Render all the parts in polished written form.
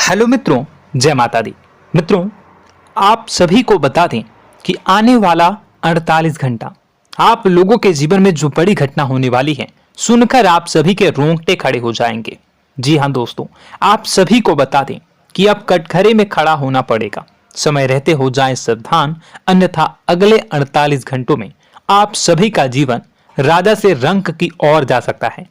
Hello मित्रों, जय माता दी। मित्रों, आप सभी को बता दें कि आने वाला 48 घंटा आप लोगों के जीवन में जो बड़ी घटना होने वाली है, सुनकर आप सभी के रोंगटे खड़े हो जाएंगे। जी हाँ दोस्तों, आप सभी को बता दें कि अब कटघरे में खड़ा होना पड़ेगा। समय रहते हो जाए सावधान, अन्यथा अगले 48 घंटों में आप सभी का जीवन राजा से रंक की ओर जा सकता है।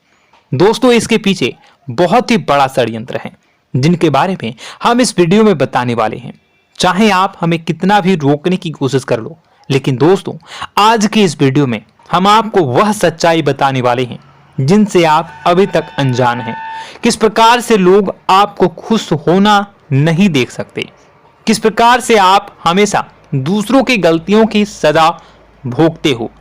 दोस्तों, इसके पीछे बहुत ही बड़ा षड्यंत्र है जिनके बारे में हम इस वीडियो में बताने वाले हैं। चाहे आप हमें कितना भी रोकने की कोशिश कर लो, लेकिन दोस्तों आज की इस वीडियो में हम आपको वह सच्चाई बताने वाले हैं जिनसे आप अभी तक अनजान हैं। किस प्रकार से लोग आपको खुश होना नहीं देख सकते, किस प्रकार से आप हमेशा दूसरों की गलतियों की सजा भोगते हो,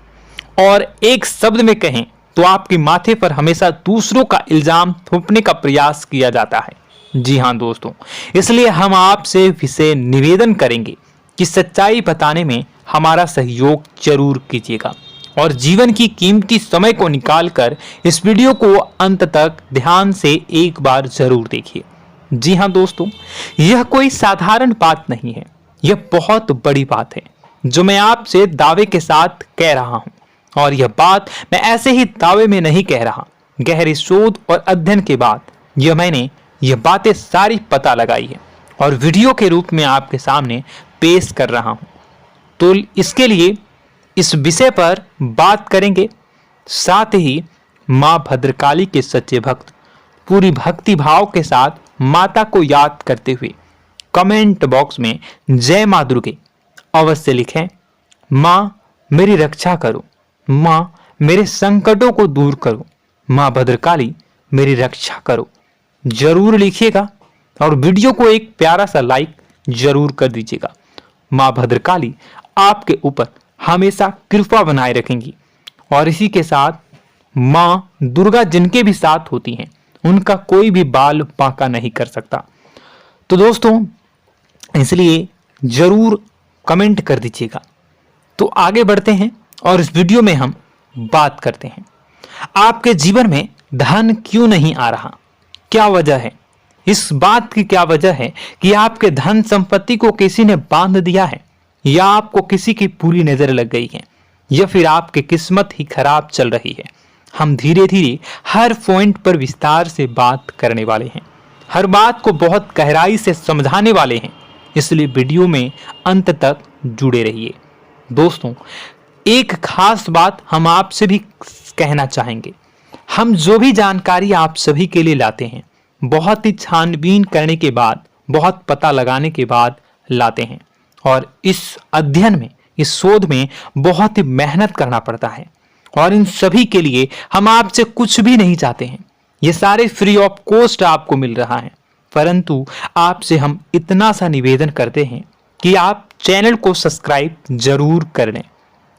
और एक शब्द में कहें तो आपके माथे पर हमेशा दूसरों का इल्जाम थोपने का प्रयास किया जाता है। जी हाँ दोस्तों, इसलिए हम आपसे विशेष निवेदन करेंगे कि सच्चाई बताने में हमारा सहयोग जरूर कीजिएगा और जीवन की कीमती समय को निकालकर इस वीडियो को अंत तक ध्यान से एक बार जरूर देखिए। जी हाँ दोस्तों, यह कोई साधारण बात नहीं है, यह बहुत बड़ी बात है जो मैं आपसे दावे के साथ कह रहा हूं। और यह बात मैं ऐसे ही दावे में नहीं कह रहा, गहरी शोध और अध्ययन के बाद मैंने यह बातें सारी पता लगाई है और वीडियो के रूप में आपके सामने पेश कर रहा हूं। तो इसके लिए इस विषय पर बात करेंगे। साथ ही मां भद्रकाली के सच्चे भक्त पूरी भक्ति भाव के साथ माता को याद करते हुए कमेंट बॉक्स में जय मां दुर्गे अवश्य लिखें। मां मेरी रक्षा करो, मां मेरे संकटों को दूर करो, मां भद्रकाली मेरी रक्षा करो, जरूर लिखिएगा और वीडियो को एक प्यारा सा लाइक जरूर कर दीजिएगा। मां भद्रकाली आपके ऊपर हमेशा कृपा बनाए रखेंगी और इसी के साथ मां दुर्गा जिनके भी साथ होती हैं उनका कोई भी बाल बांका नहीं कर सकता। तो दोस्तों, इसलिए जरूर कमेंट कर दीजिएगा। तो आगे बढ़ते हैं और इस वीडियो में हम बात करते हैं, आपके जीवन में धन क्यों नहीं आ रहा, क्या वजह है। इस बात की क्या वजह है कि आपके धन संपत्ति को किसी ने बांध दिया है, या आपको किसी की पूरी नजर लग गई है, या फिर आपकी किस्मत ही खराब चल रही है। हम धीरे धीरे हर पॉइंट पर विस्तार से बात करने वाले हैं, हर बात को बहुत गहराई से समझाने वाले हैं, इसलिए वीडियो में अंत तक जुड़े रहिए। दोस्तों, एक खास बात हम आपसे भी कहना चाहेंगे, हम जो भी जानकारी आप सभी के लिए लाते हैं बहुत ही छानबीन करने के बाद, बहुत पता लगाने के बाद लाते हैं, और इस अध्ययन में, इस शोध में बहुत ही मेहनत करना पड़ता है। और इन सभी के लिए हम आपसे कुछ भी नहीं चाहते हैं, ये सारे फ्री ऑफ कॉस्ट आपको मिल रहा है, परंतु आपसे हम इतना सा निवेदन करते हैं कि आप चैनल को सब्सक्राइब जरूर कर लें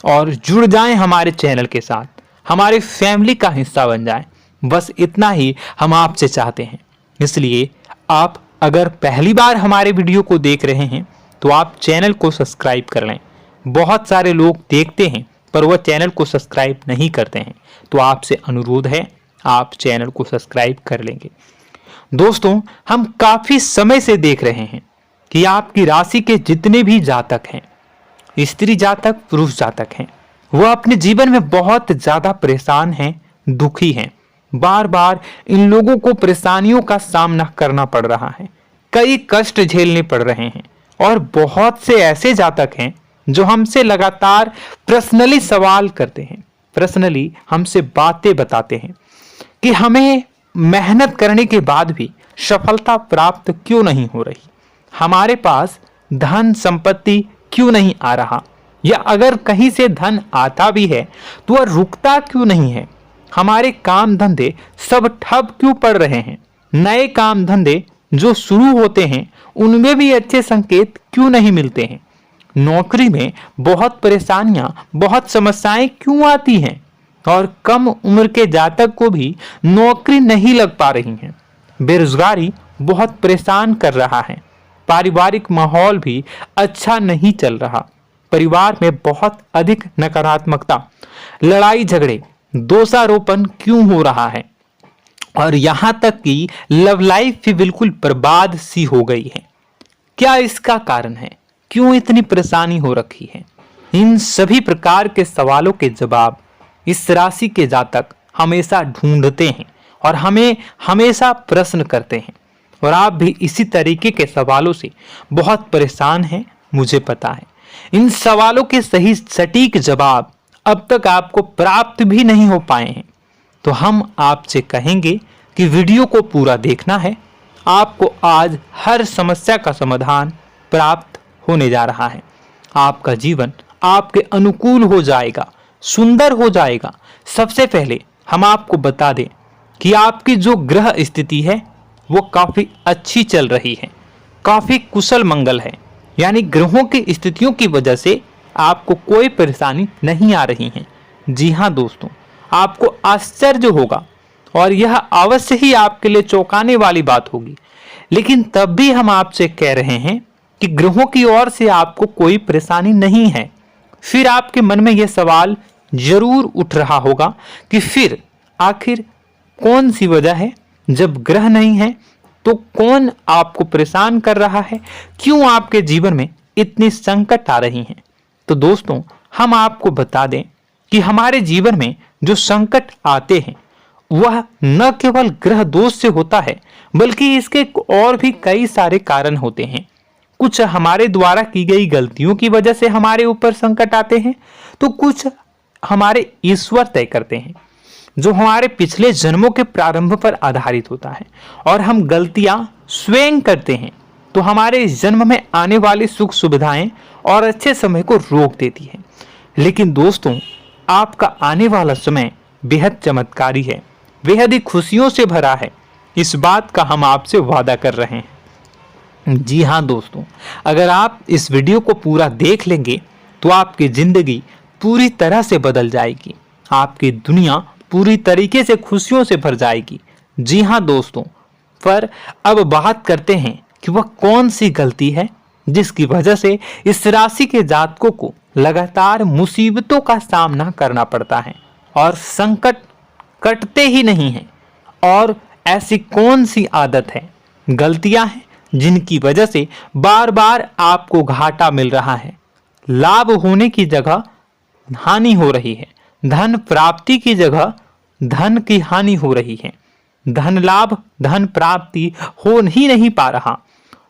और जुड़ जाएं हमारे चैनल के साथ, हमारे फैमिली का हिस्सा बन जाएं। बस इतना ही हम आपसे चाहते हैं। इसलिए आप अगर पहली बार हमारे वीडियो को देख रहे हैं तो आप चैनल को सब्सक्राइब कर लें। बहुत सारे लोग देखते हैं पर वह चैनल को सब्सक्राइब नहीं करते हैं, तो आपसे अनुरोध है आप चैनल को सब्सक्राइब कर लेंगे। दोस्तों, हम काफी समय से देख रहे हैं कि आपकी राशि के जितने भी जातक हैं, स्त्री जातक, पुरुष जातक हैं, वह अपने जीवन में बहुत ज्यादा परेशान हैं, दुखी हैं। बार बार इन लोगों को परेशानियों का सामना करना पड़ रहा है, कई कष्ट झेलने पड़ रहे हैं, और बहुत से ऐसे जातक हैं जो हमसे लगातार पर्सनली सवाल करते हैं, पर्सनली हमसे बातें बताते हैं कि हमें मेहनत करने के बाद भी सफलता प्राप्त क्यों नहीं हो रही, हमारे पास धन संपत्ति क्यों नहीं आ रहा, या अगर कहीं से धन आता भी है तो वह रुकता क्यों नहीं है, हमारे काम धंधे सब ठप क्यों पड़ रहे हैं, नए काम धंधे जो शुरू होते हैं उनमें भी अच्छे संकेत क्यों नहीं मिलते हैं, नौकरी में बहुत परेशानियां, बहुत समस्याएं क्यों आती हैं, और कम उम्र के जातक को भी नौकरी नहीं लग पा रही है, बेरोजगारी बहुत परेशान कर रहा है, पारिवारिक माहौल भी अच्छा नहीं चल रहा, परिवार में बहुत अधिक नकारात्मकता, लड़ाई झगड़े, दोषारोपण क्यों हो रहा है, और यहां तक कि लव लाइफ भी बिल्कुल बर्बाद सी हो गई है। क्या इसका कारण है? क्यों इतनी परेशानी हो रखी है? इन सभी प्रकार के सवालों के जवाब इस राशि के जातक हमेशा ढूंढते हैं और हमें हमेशा प्रश्न करते हैं। और आप भी इसी तरीके के सवालों से बहुत परेशान हैं, मुझे पता है। इन सवालों के सही सटीक जवाब अब तक आपको प्राप्त भी नहीं हो पाए हैं। तो हम आपसे कहेंगे कि वीडियो को पूरा देखना है। आपको आज हर समस्या का समाधान प्राप्त होने जा रहा है। आपका जीवन आपके अनुकूल हो जाएगा, सुंदर हो जाएगा। सबसे पहले हम आपको बता दें कि आपकी जो ग्रह स्थिति है वो काफी अच्छी चल रही है, काफी कुशल मंगल है। यानी ग्रहों की स्थितियों की वजह से आपको कोई परेशानी नहीं आ रही है। जी हाँ दोस्तों, आपको आश्चर्य होगा और यह अवश्य ही आपके लिए चौंकाने वाली बात होगी। लेकिन तब भी हम आपसे कह रहे हैं कि ग्रहों की ओर से आपको कोई परेशानी नहीं है। फिर आपके मन में यह सवाल जरूर उठ रहा होगा कि फिर आखिर कौन सी वजह है? जब ग्रह नहीं है तो कौन आपको परेशान कर रहा है? क्यों आपके जीवन में इतनी संकट आ रही हैं? तो दोस्तों, हम आपको बता दें कि हमारे जीवन में जो संकट आते हैं वह न केवल ग्रह दोष से होता है, बल्कि इसके और भी कई सारे कारण होते हैं। कुछ हमारे द्वारा की गई गलतियों की वजह से हमारे ऊपर संकट आते हैं, तो कुछ हमारे ईश्वर तय करते हैं, जो हमारे पिछले जन्मों के प्रारंभ पर आधारित होता है। और हम गलतियां स्वयं करते हैं तो हमारे इस जन्म में आने वाली सुख सुविधाएं और अच्छे समय को रोक देती है। लेकिन दोस्तों, आपका आने वाला समय बेहद चमत्कारी है, बेहद ही खुशियों से भरा है। इस बात का हम आपसे वादा कर रहे हैं। जी हाँ दोस्तों, अगर आप इस वीडियो को पूरा देख लेंगे तो आपकी जिंदगी पूरी तरह से बदल जाएगी, आपकी दुनिया पूरी तरीके से खुशियों से भर जाएगी। जी हाँ दोस्तों, पर अब बात करते हैं कि वह कौन सी गलती है जिसकी वजह से इस राशि के जातकों को लगातार मुसीबतों का सामना करना पड़ता है और संकट कटते ही नहीं हैं। और ऐसी कौन सी आदत है, गलतियां हैं जिनकी वजह से बार बार आपको घाटा मिल रहा है, लाभ होने की जगह हानि हो रही है, धन प्राप्ति की जगह धन की हानि हो रही है, धन लाभ धन प्राप्ति हो ही नहीं पा रहा,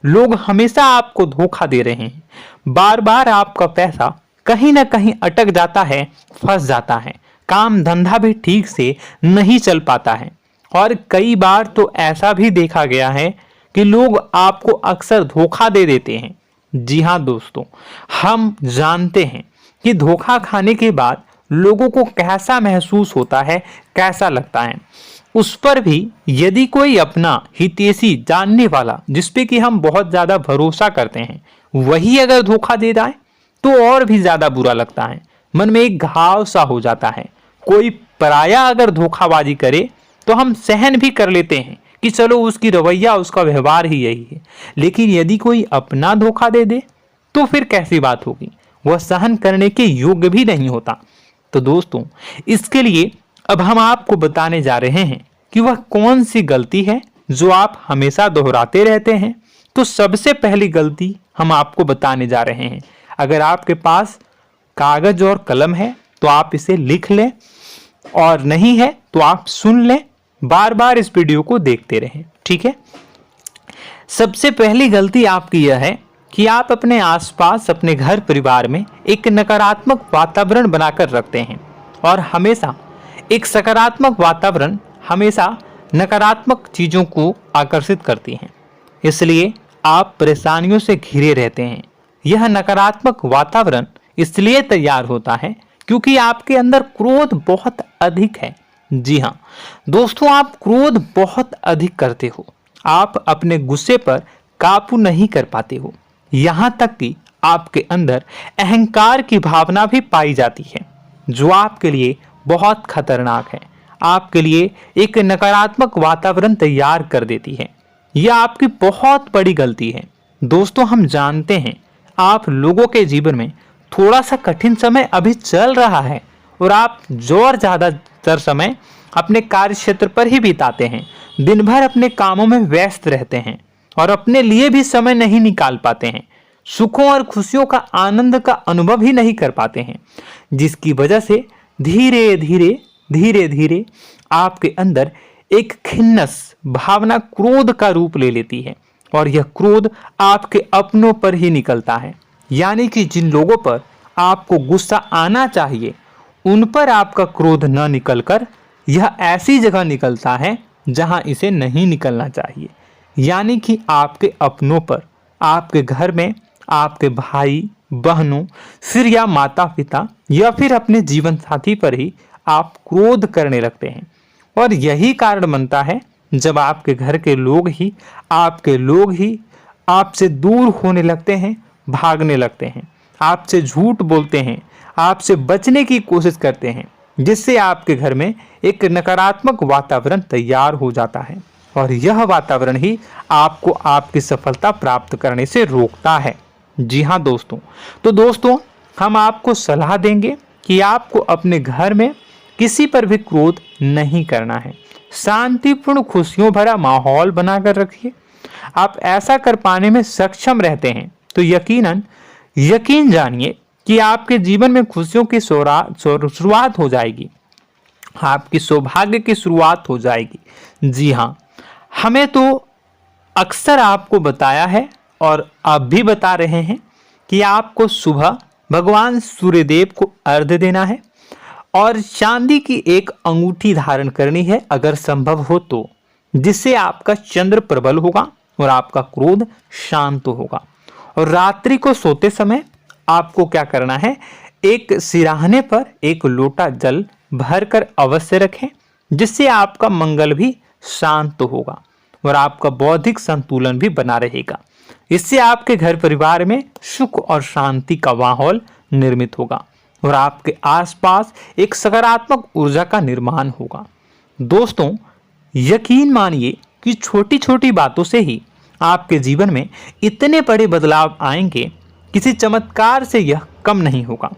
लोग हमेशा आपको धोखा दे रहे हैं, बार बार आपका पैसा कहीं ना कहीं अटक जाता है, फंस जाता है, काम धंधा भी ठीक से नहीं चल पाता है। और कई बार तो ऐसा भी देखा गया है कि लोग आपको अक्सर धोखा दे देते हैं। जी हाँ दोस्तों, हम जानते हैं कि धोखा खाने के बाद लोगों को कैसा महसूस होता है, कैसा लगता है। उस पर भी यदि कोई अपना हितैषी जानने वाला, जिसपे कि हम बहुत ज्यादा भरोसा करते हैं, वही अगर धोखा दे जाए तो और भी ज्यादा बुरा लगता है, मन में एक घाव सा हो जाता है। कोई पराया अगर धोखाबाजी करे तो हम सहन भी कर लेते हैं कि चलो उसकी रवैया, उसका व्यवहार ही यही है। लेकिन यदि कोई अपना धोखा दे दे तो फिर कैसी बात होगी, वह सहन करने के योग्य भी नहीं होता। तो दोस्तों, इसके लिए अब हम आपको बताने जा रहे हैं कि वह कौन सी गलती है जो आप हमेशा दोहराते रहते हैं। तो सबसे पहली गलती हम आपको बताने जा रहे हैं। अगर आपके पास कागज और कलम है तो आप इसे लिख लें, और नहीं है तो आप सुन लें, बार बार इस वीडियो को देखते रहें, ठीक है। सबसे पहली गलती आपकी यह है कि आप अपने आसपास, अपने घर परिवार में एक नकारात्मक वातावरण बनाकर रखते हैं। और हमेशा एक सकारात्मक वातावरण हमेशा नकारात्मक चीजों को आकर्षित करती हैं, इसलिए आप परेशानियों से घिरे रहते हैं। यह नकारात्मक वातावरण इसलिए तैयार होता है क्योंकि आपके अंदर क्रोध बहुत अधिक है। जी हाँ दोस्तों, आप क्रोध बहुत अधिक करते हो, आप अपने गुस्से पर काबू नहीं कर पाते हो, यहाँ तक कि आपके अंदर अहंकार की भावना भी पाई जाती है, जो आपके लिए बहुत खतरनाक है, आपके लिए एक नकारात्मक वातावरण तैयार कर देती है। यह आपकी बहुत बड़ी गलती है। दोस्तों, हम जानते हैं आप लोगों के जीवन में थोड़ा सा कठिन समय अभी चल रहा है और आप और ज्यादातर समय अपने कार्य क्षेत्र पर ही बिताते हैं, दिन भर अपने कामों में व्यस्त रहते हैं और अपने लिए भी समय नहीं निकाल पाते हैं, सुखों और खुशियों का आनंद का अनुभव ही नहीं कर पाते हैं, जिसकी वजह से धीरे धीरे धीरे धीरे आपके अंदर एक खिन्नस भावना क्रोध का रूप ले लेती है और यह क्रोध आपके अपनों पर ही निकलता है। यानी कि जिन लोगों पर आपको गुस्सा आना चाहिए उन पर आपका क्रोध न निकलकर यह ऐसी जगह निकलता है जहां इसे नहीं निकलना चाहिए। यानी कि आपके अपनों पर, आपके घर में आपके भाई बहनों, फिर या माता पिता या फिर अपने जीवन साथी पर ही आप क्रोध करने लगते हैं। और यही कारण बनता है जब आपके घर के लोग ही आपसे दूर होने लगते हैं, भागने लगते हैं, आपसे झूठ बोलते हैं, आपसे बचने की कोशिश करते हैं, जिससे आपके घर में एक नकारात्मक वातावरण तैयार हो जाता है और यह वातावरण ही आपको आपकी सफलता प्राप्त करने से रोकता है। जी हाँ दोस्तों, तो दोस्तों हम आपको सलाह देंगे कि आपको अपने घर में किसी पर भी क्रोध नहीं करना है। शांतिपूर्ण खुशियों भरा माहौल बनाकर रखिए। आप ऐसा कर पाने में सक्षम रहते हैं तो यकीन जानिए कि आपके जीवन में खुशियों की शुरुआत हो जाएगी, आपकी सौभाग्य की शुरुआत हो जाएगी। जी हाँ, हमें तो अक्सर आपको बताया है और आप भी बता रहे हैं कि आपको सुबह भगवान सूर्यदेव को अर्घ्य देना है और चांदी की एक अंगूठी धारण करनी है अगर संभव हो तो, जिससे आपका चंद्र प्रबल होगा और आपका क्रोध शांत होगा। और रात्रि को सोते समय आपको क्या करना है, एक सिराहने पर एक लोटा जल भरकर अवश्य रखें, जिससे आपका मंगल भी शांत होगा और आपका बौद्धिक संतुलन भी बना रहेगा। इससे आपके घर परिवार में सुख और शांति का माहौल निर्मित होगा और आपके आसपास एक सकारात्मक ऊर्जा का निर्माण होगा। दोस्तों यकीन मानिए कि छोटी छोटी बातों से ही आपके जीवन में इतने बड़े बदलाव आएंगे, किसी चमत्कार से यह कम नहीं होगा।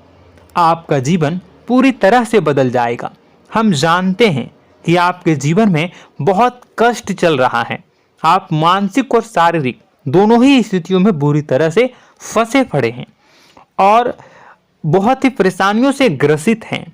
आपका जीवन पूरी तरह से बदल जाएगा। हम जानते हैं कि आपके जीवन में बहुत कष्ट चल रहा है, आप मानसिक और शारीरिक दोनों ही स्थितियों में बुरी तरह से फंसे पड़े हैं और बहुत ही परेशानियों से ग्रसित हैं।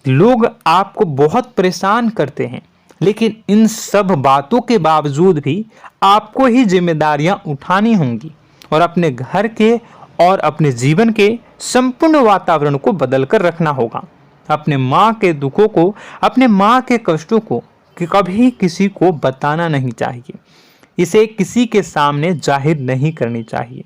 लोग आपको बहुत परेशान करते हैं, लेकिन इन सब बातों के बावजूद भी आपको ही जिम्मेदारियां उठानी होंगी और अपने घर के और अपने जीवन के संपूर्ण वातावरण को बदलकर रखना होगा। अपने माँ के दुखों को, अपने माँ के कष्टों को कभी किसी को बताना नहीं चाहिए, इसे किसी के सामने जाहिर नहीं करनी चाहिए।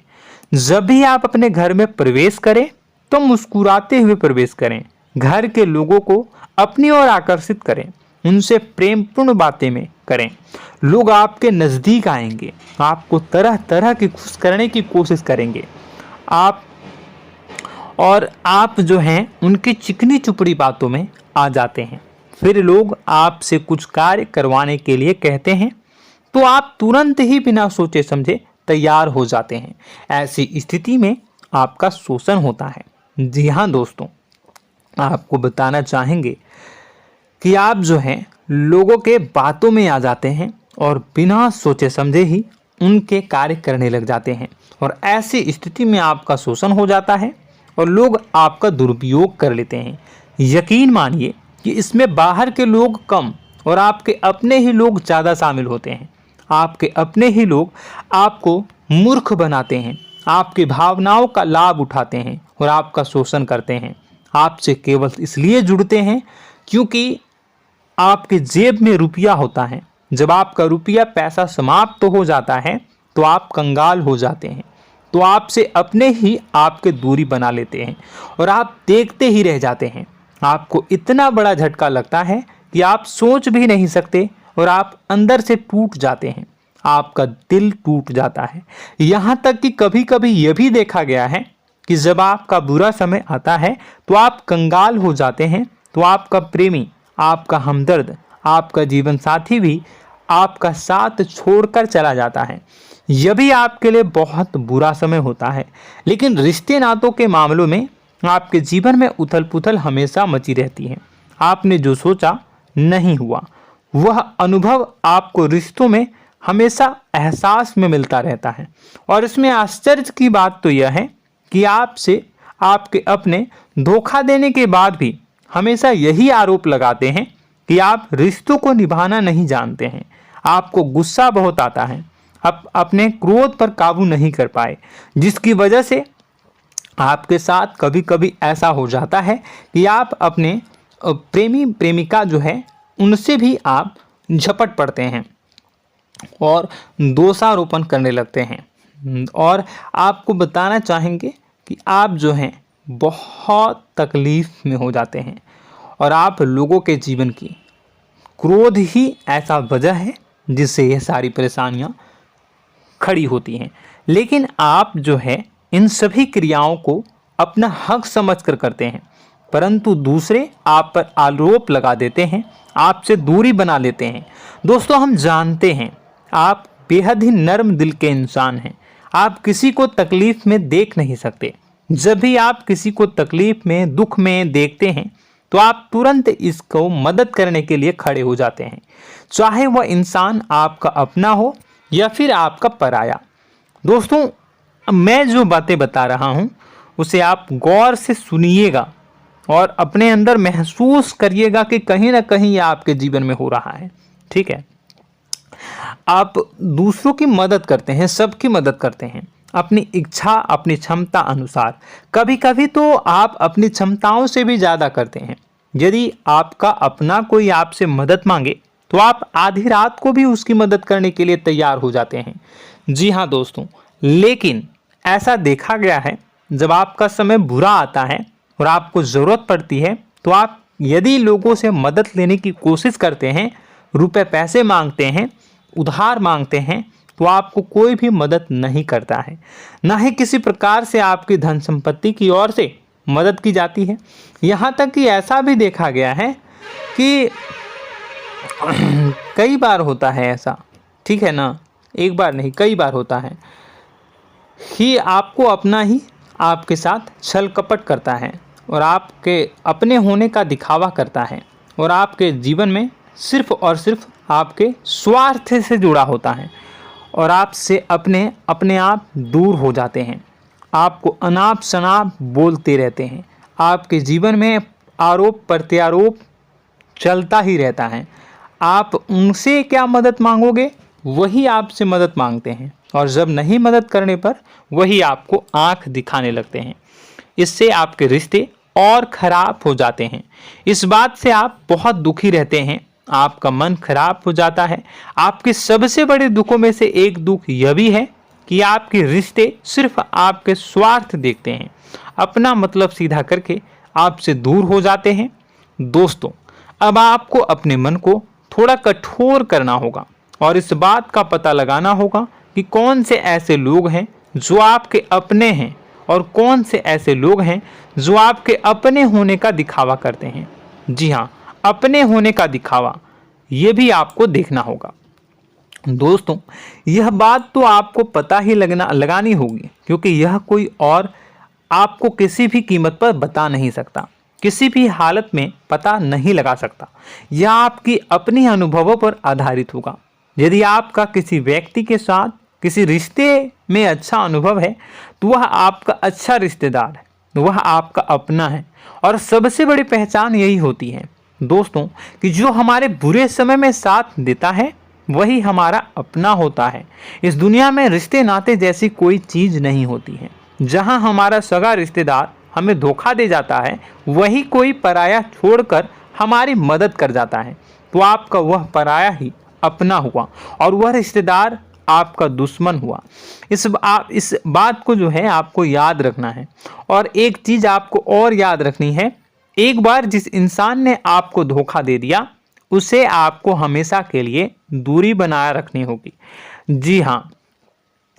जब भी आप अपने घर में प्रवेश करें तो मुस्कुराते हुए प्रवेश करें, घर के लोगों को अपनी ओर आकर्षित करें, उनसे प्रेमपूर्ण बातें में करें। लोग आपके नज़दीक आएंगे, आपको तरह तरह की खुश करने की कोशिश करेंगे। आप जो हैं उनकी चिकनी चुपड़ी बातों में आ जाते हैं। फिर लोग आपसे कुछ कार्य करवाने के लिए कहते हैं तो आप तुरंत ही बिना सोचे समझे तैयार हो जाते हैं। ऐसी स्थिति में आपका शोषण होता है। जी हाँ दोस्तों, आपको बताना चाहेंगे कि आप जो हैं लोगों के बातों में आ जाते हैं और बिना सोचे समझे ही उनके कार्य करने लग जाते हैं और ऐसी स्थिति में आपका शोषण हो जाता है और लोग आपका दुरुपयोग कर लेते हैं। यकीन मानिए कि इसमें बाहर के लोग कम और आपके अपने ही लोग ज़्यादा शामिल होते हैं। आपके अपने ही लोग आपको मूर्ख बनाते हैं, आपकी भावनाओं का लाभ उठाते हैं और आपका शोषण करते हैं। आपसे केवल इसलिए जुड़ते हैं क्योंकि आपके जेब में रुपया होता है। जब आपका रुपया पैसा समाप्त हो जाता है तो आप कंगाल हो जाते हैं, तो आपसे अपने ही आपके दूरी बना लेते हैं और आप देखते ही रह जाते हैं। आपको इतना बड़ा झटका लगता है कि आप सोच भी नहीं सकते और आप अंदर से टूट जाते हैं, आपका दिल टूट जाता है। यहाँ तक कि कभी कभी यह भी देखा गया है कि जब आपका बुरा समय आता है तो आप कंगाल हो जाते हैं, तो आपका प्रेमी, आपका हमदर्द, आपका जीवन साथी भी आपका साथ छोड़कर चला जाता है। यह भी आपके लिए बहुत बुरा समय होता है। लेकिन रिश्ते नातों के मामलों में आपके जीवन में उथल पुथल हमेशा मची रहती है। आपने जो सोचा नहीं हुआ। वह अनुभव आपको रिश्तों में हमेशा एहसास में मिलता रहता है। और इसमें आश्चर्य की बात तो यह है कि आपसे आपके अपने धोखा देने के बाद भी हमेशा यही आरोप लगाते हैं कि आप रिश्तों को निभाना नहीं जानते हैं। आपको गुस्सा बहुत आता है, आप अपने क्रोध पर काबू नहीं कर पाए, जिसकी वजह से आपके साथ कभी कभी ऐसा हो जाता है कि आप अपने प्रेमी प्रेमिका जो है उनसे भी आप झपट पड़ते हैं और दोषारोपण करने लगते हैं। और आपको बताना चाहेंगे कि आप जो हैं बहुत तकलीफ में हो जाते हैं और आप लोगों के जीवन की क्रोध ही ऐसा वजह है जिससे यह सारी परेशानियां खड़ी होती हैं। लेकिन आप जो है इन सभी क्रियाओं को अपना हक समझकर करते हैं, परंतु दूसरे आप पर आरोप लगा देते हैं, आपसे दूरी बना लेते हैं। दोस्तों, हम जानते हैं आप बेहद ही नर्म दिल के इंसान हैं। आप किसी को तकलीफ में देख नहीं सकते। जब भी आप किसी को तकलीफ में, दुख में देखते हैं तो आप तुरंत इसको मदद करने के लिए खड़े हो जाते हैं, चाहे वह इंसान आपका अपना हो या फिर आपका पराया। दोस्तों, मैं जो बातें बता रहा हूं उसे आप गौर से सुनिएगा और अपने अंदर महसूस करिएगा कि कहीं ना कहीं यह आपके जीवन में हो रहा है। ठीक है, आप दूसरों की मदद करते हैं, सबकी मदद करते हैं अपनी इच्छा, अपनी क्षमता अनुसार। कभी कभी तो आप अपनी क्षमताओं से भी ज़्यादा करते हैं। यदि आपका अपना कोई आपसे मदद मांगे तो आप आधी रात को भी उसकी मदद करने के लिए तैयार हो जाते हैं। जी हाँ दोस्तों, लेकिन ऐसा देखा गया है जब आपका समय बुरा आता है और आपको ज़रूरत पड़ती है तो आप यदि लोगों से मदद लेने की कोशिश करते हैं, रुपए पैसे मांगते हैं, उधार मांगते हैं, तो आपको कोई भी मदद नहीं करता है। ना ही किसी प्रकार से आपकी धन संपत्ति की ओर से मदद की जाती है। यहाँ तक कि ऐसा भी देखा गया है कि कई बार होता है ऐसा, ठीक है ना, एक बार नहीं कई बार होता है कि आपको अपना ही आपके साथ छल कपट करता है और आपके अपने होने का दिखावा करता है और आपके जीवन में सिर्फ और सिर्फ आपके स्वार्थ से जुड़ा होता है और आपसे अपने आप दूर हो जाते हैं। आपको अनाप शनाप बोलते रहते हैं। आपके जीवन में आरोप प्रत्यारोप चलता ही रहता है। आप उनसे क्या मदद मांगोगे, वही आपसे मदद मांगते हैं और जब नहीं मदद करने पर वही आपको आंख दिखाने लगते हैं। इससे आपके रिश्ते और खराब हो जाते हैं। इस बात से आप बहुत दुखी रहते हैं, आपका मन खराब हो जाता है। आपके सबसे बड़े दुखों में से एक दुख यह भी है कि आपके रिश्ते सिर्फ आपके स्वार्थ देखते हैं, अपना मतलब सीधा करके आपसे दूर हो जाते हैं। दोस्तों, अब आपको अपने मन को थोड़ा कठोर करना होगा और इस बात का पता लगाना होगा कि कौन से ऐसे लोग हैं जो आपके अपने हैं और कौन से ऐसे लोग हैं जो आपके अपने होने का दिखावा करते हैं। जी हाँ, अपने होने का दिखावा, ये भी आपको देखना होगा। दोस्तों, यह बात तो आपको पता ही लगानी होगी, क्योंकि यह कोई और आपको किसी भी कीमत पर बता नहीं सकता, किसी भी हालत में पता नहीं लगा सकता। यह आपकी अपनी अनुभवों पर आधारित होगा। यदि आपका किसी व्यक्ति के साथ किसी रिश्ते में अच्छा अनुभव है तो वह आपका अच्छा रिश्तेदार है, वह आपका अपना है। और सबसे बड़ी पहचान यही होती है दोस्तों कि जो हमारे बुरे समय में साथ देता है वही हमारा अपना होता है। इस दुनिया में रिश्ते नाते जैसी कोई चीज़ नहीं होती है। जहां हमारा सगा रिश्तेदार हमें धोखा दे जाता है, वही कोई पराया छोड़कर हमारी मदद कर जाता है, तो आपका वह पराया ही अपना हुआ और वह रिश्तेदार आपका दुश्मन हुआ। इस बात को जो है आपको याद रखना है। और एक चीज़ आपको और याद रखनी है, एक बार जिस इंसान ने आपको धोखा दे दिया उसे आपको हमेशा के लिए दूरी बनाए रखनी होगी। जी हाँ,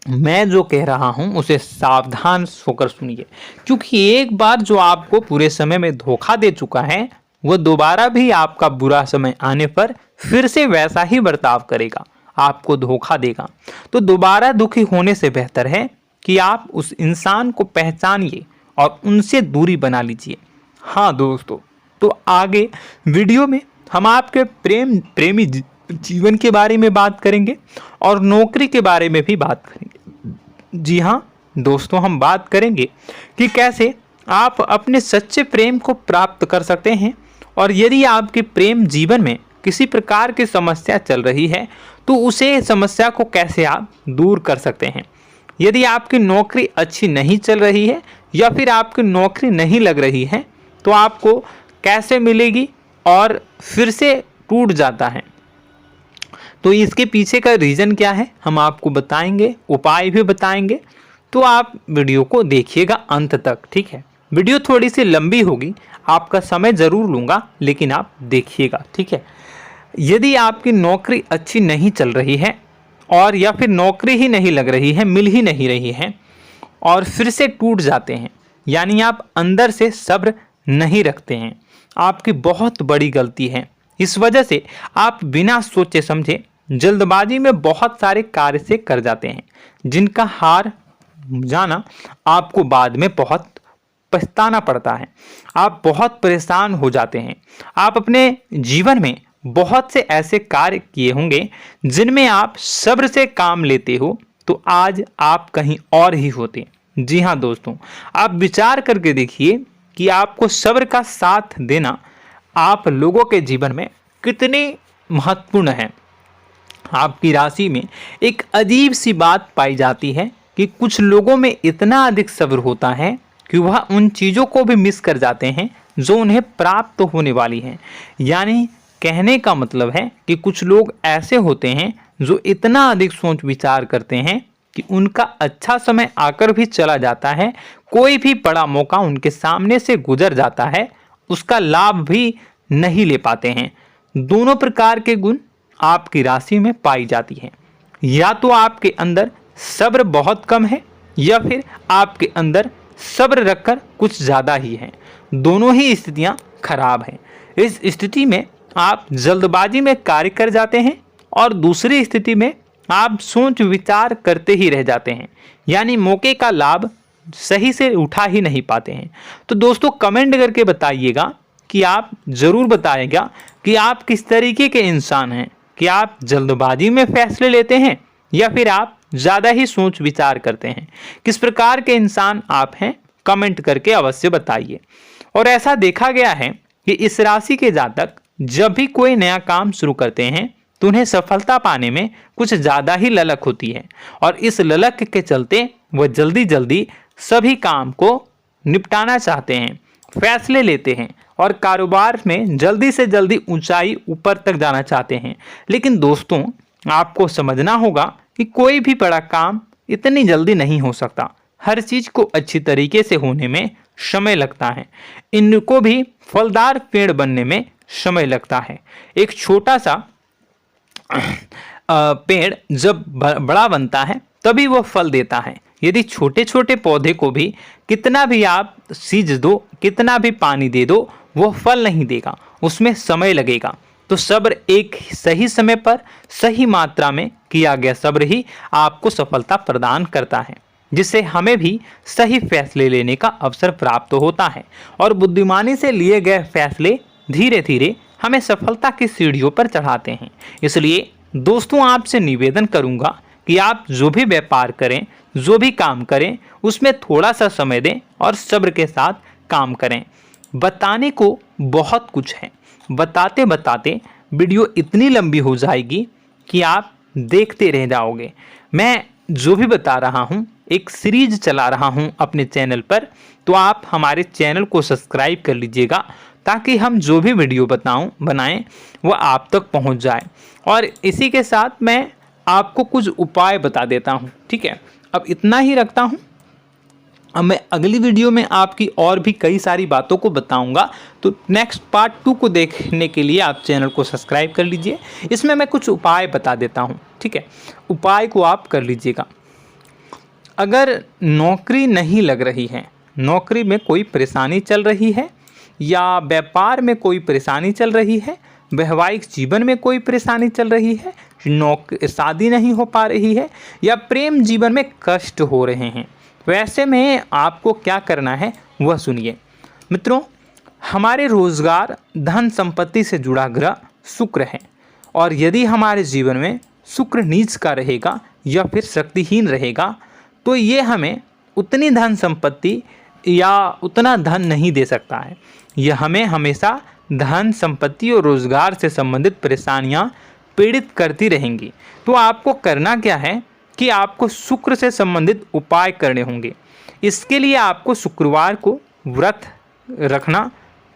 मैं जो कह रहा हूं उसे सावधान होकर सुनिए, क्योंकि एक बार जो आपको पूरे समय में धोखा दे चुका है वह दोबारा भी आपका बुरा समय आने पर फिर से वैसा ही बर्ताव करेगा, आपको धोखा देगा। तो दोबारा दुखी होने से बेहतर है कि आप उस इंसान को पहचानिए और उनसे दूरी बना लीजिए। हाँ दोस्तों, तो आगे वीडियो में हम आपके प्रेमी जीवन के बारे में बात करेंगे और नौकरी के बारे में भी बात करेंगे। जी हाँ दोस्तों, हम बात करेंगे कि कैसे आप अपने सच्चे प्रेम को प्राप्त कर सकते हैं, और यदि आपके प्रेम जीवन में किसी प्रकार की समस्या चल रही है तो उसे समस्या को कैसे आप दूर कर सकते हैं। यदि आपकी नौकरी अच्छी नहीं चल रही है या फिर आपकी नौकरी नहीं लग रही है तो आपको कैसे मिलेगी और फिर से टूट जाता है, तो इसके पीछे का रीज़न क्या है हम आपको बताएंगे, उपाय भी बताएंगे। तो आप वीडियो को देखिएगा अंत तक, ठीक है। वीडियो थोड़ी सी लंबी होगी, आपका समय ज़रूर लूँगा, लेकिन आप देखिएगा, ठीक है। यदि आपकी नौकरी अच्छी नहीं चल रही है और या फिर नौकरी ही नहीं लग रही है, मिल ही नहीं रही है और फिर से टूट जाते हैं, यानी आप अंदर से सब्र नहीं रखते हैं, आपकी बहुत बड़ी गलती है। इस वजह से आप बिना सोचे समझे जल्दबाजी में बहुत सारे कार्य से कर जाते हैं, जिनका हार जाना आपको बाद में बहुत पछताना पड़ता है। आप बहुत परेशान हो जाते हैं। आप अपने जीवन में बहुत से ऐसे कार्य किए होंगे जिनमें आप सब्र से काम लेते हो, तो आज आप कहीं और ही होते। जी हाँ दोस्तों, आप विचार करके देखिए कि आपको सब्र का साथ देना आप लोगों के जीवन में कितने महत्वपूर्ण है। आपकी राशि में एक अजीब सी बात पाई जाती है कि कुछ लोगों में इतना अधिक सब्र होता है कि वह उन चीज़ों को भी मिस कर जाते हैं जो उन्हें प्राप्त होने वाली हैं। यानी कहने का मतलब है कि कुछ लोग ऐसे होते हैं जो इतना अधिक सोच विचार करते हैं कि उनका अच्छा समय आकर भी चला जाता है, कोई भी बड़ा मौका उनके सामने से गुजर जाता है, उसका लाभ भी नहीं ले पाते हैं। दोनों प्रकार के गुण आपकी राशि में पाई जाती हैं। या तो आपके अंदर सब्र बहुत कम है या फिर आपके अंदर सब्र रखकर कुछ ज़्यादा ही है। दोनों ही स्थितियाँ खराब हैं। इस स्थिति में आप जल्दबाजी में कार्य कर जाते हैं और दूसरी स्थिति में आप सोच विचार करते ही रह जाते हैं, यानी मौके का लाभ सही से उठा ही नहीं पाते हैं। तो दोस्तों कमेंट करके बताइएगा कि आप ज़रूर बताइएगा कि आप किस तरीके के इंसान हैं, कि आप जल्दबाजी में फैसले लेते हैं या फिर आप ज़्यादा ही सोच विचार करते हैं। किस प्रकार के इंसान आप हैं, कमेंट करके अवश्य बताइए। और ऐसा देखा गया है कि इस राशि के जातक जब भी कोई नया काम शुरू करते हैं तो उन्हें सफलता पाने में कुछ ज़्यादा ही ललक होती है, और इस ललक के चलते वह जल्दी जल्दी सभी काम को निपटाना चाहते हैं, फैसले लेते हैं और कारोबार में जल्दी से जल्दी ऊंचाई ऊपर तक जाना चाहते हैं। लेकिन दोस्तों आपको समझना होगा कि कोई भी बड़ा काम इतनी जल्दी नहीं हो सकता। हर चीज़ को अच्छी तरीके से होने में समय लगता है। इनको भी फलदार पेड़ बनने में समय लगता है। एक छोटा सा पेड़ जब बड़ा बनता है तभी वो फल देता है। यदि छोटे छोटे पौधे को भी कितना भी आप सींच दो, कितना भी पानी दे दो, वो फल नहीं देगा, उसमें समय लगेगा। तो सब्र एक सही समय पर सही मात्रा में किया गया सब्र ही आपको सफलता प्रदान करता है, जिससे हमें भी सही फैसले लेने का अवसर प्राप्त होता है और बुद्धिमानी से लिए गए फैसले धीरे धीरे हमें सफलता की सीढ़ियों पर चढ़ाते हैं। इसलिए दोस्तों आपसे निवेदन करूंगा कि आप जो भी व्यापार करें, जो भी काम करें, उसमें थोड़ा सा समय दें और सब्र के साथ काम करें। बताने को बहुत कुछ है, बताते बताते वीडियो इतनी लंबी हो जाएगी कि आप देखते रह जाओगे। मैं जो भी बता रहा हूँ एक सीरीज चला रहा हूँ अपने चैनल पर, तो आप हमारे चैनल को सब्सक्राइब कर लीजिएगा ताकि हम जो भी वीडियो बनाएं वो आप तक पहुँच जाए। और इसी के साथ मैं आपको कुछ उपाय बता देता हूँ, ठीक है। अब इतना ही रखता हूँ। अब मैं अगली वीडियो में आपकी और भी कई सारी बातों को बताऊंगा, तो नेक्स्ट पार्ट 2 को देखने के लिए आप चैनल को सब्सक्राइब कर लीजिए। इसमें मैं कुछ उपाय बता देता हूं, ठीक है। उपाय को आप कर लीजिएगा। अगर नौकरी नहीं लग रही है, नौकरी में कोई परेशानी चल रही है, या व्यापार में कोई परेशानी चल रही है, वैवाहिक जीवन में कोई परेशानी चल रही है, शादी नहीं हो पा रही है, या प्रेम जीवन में कष्ट हो रहे हैं, वैसे में आपको क्या करना है वह सुनिए। मित्रों, हमारे रोजगार धन संपत्ति से जुड़ा ग्रह शुक्र है, और यदि हमारे जीवन में शुक्र नीच का रहेगा या फिर शक्तिहीन रहेगा तो ये हमें उतनी धन संपत्ति या उतना धन नहीं दे सकता है। यह हमें हमेशा धन संपत्ति और रोजगार से संबंधित परेशानियां पीड़ित करती रहेंगी। तो आपको करना क्या है कि आपको शुक्र से संबंधित उपाय करने होंगे। इसके लिए आपको शुक्रवार को व्रत रखना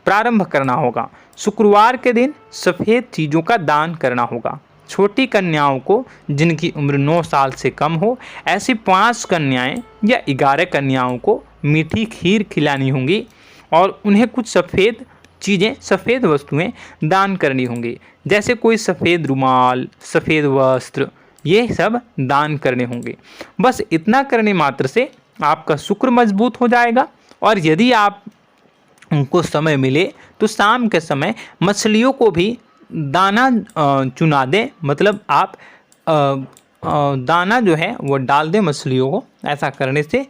प्रारंभ करना होगा। शुक्रवार के दिन सफ़ेद चीज़ों का दान करना होगा। छोटी कन्याओं को जिनकी उम्र 9 साल से कम हो, ऐसी 5 कन्याएं या 11 कन्याओं को मीठी खीर खिलानी होंगी और उन्हें कुछ सफ़ेद चीज़ें, सफ़ेद वस्तुएं दान करनी होंगी, जैसे कोई सफ़ेद रुमाल, सफ़ेद वस्त्र, ये सब दान करने होंगे। बस इतना करने मात्र से आपका शुक्र मजबूत हो जाएगा। और यदि आप उनको समय मिले तो शाम के समय मछलियों को भी दाना चुना दें, मतलब आप दाना जो है वो डाल दें मछलियों को। ऐसा करने से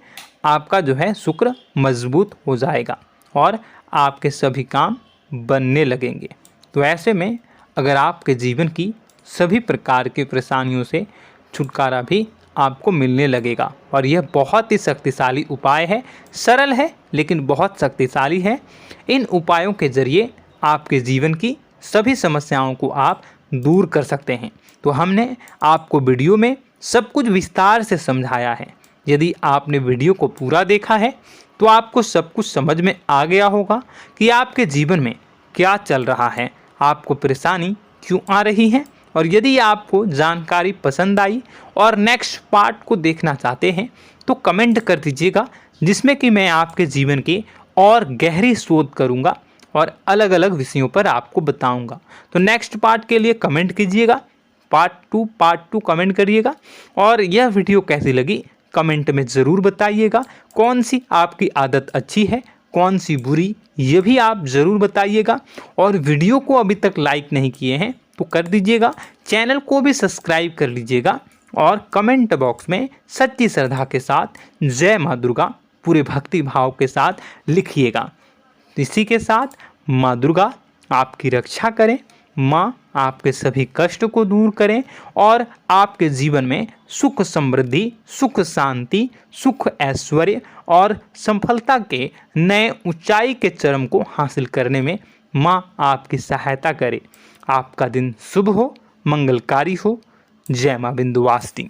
आपका जो है शुक्र मजबूत हो जाएगा और आपके सभी काम बनने लगेंगे। तो ऐसे में अगर आपके जीवन की सभी प्रकार की परेशानियों से छुटकारा भी आपको मिलने लगेगा। और यह बहुत ही शक्तिशाली उपाय है, सरल है लेकिन बहुत शक्तिशाली है। इन उपायों के ज़रिए आपके जीवन की सभी समस्याओं को आप दूर कर सकते हैं। तो हमने आपको वीडियो में सब कुछ विस्तार से समझाया है। यदि आपने वीडियो को पूरा देखा है तो आपको सब कुछ समझ में आ गया होगा कि आपके जीवन में क्या चल रहा है, आपको परेशानी क्यों आ रही है। और यदि आपको जानकारी पसंद आई और नेक्स्ट पार्ट को देखना चाहते हैं तो कमेंट कर दीजिएगा, जिसमें कि मैं आपके जीवन की और गहरी शोध करूंगा और अलग अलग विषयों पर आपको बताऊंगा। तो नेक्स्ट पार्ट के लिए कमेंट कीजिएगा, पार्ट टू कमेंट करिएगा। और यह वीडियो कैसी लगी कमेंट में ज़रूर बताइएगा। कौन सी आपकी आदत अच्छी है, कौन सी बुरी, ये भी आप ज़रूर बताइएगा। और वीडियो को अभी तक लाइक नहीं किए हैं तो कर दीजिएगा, चैनल को भी सब्सक्राइब कर लीजिएगा और कमेंट बॉक्स में सच्ची श्रद्धा के साथ जय माँ दुर्गा पूरे भक्ति भाव के साथ लिखिएगा। इसी के साथ माँ दुर्गा आपकी रक्षा करें, माँ आपके सभी कष्ट को दूर करें और आपके जीवन में सुख समृद्धि, सुख शांति, सुख ऐश्वर्य और सफलता के नए ऊंचाई के चरम को हासिल करने में माँ आपकी सहायता करे। आपका दिन शुभ हो, मंगलकारी हो। जय माँ विंध्यवासिनी।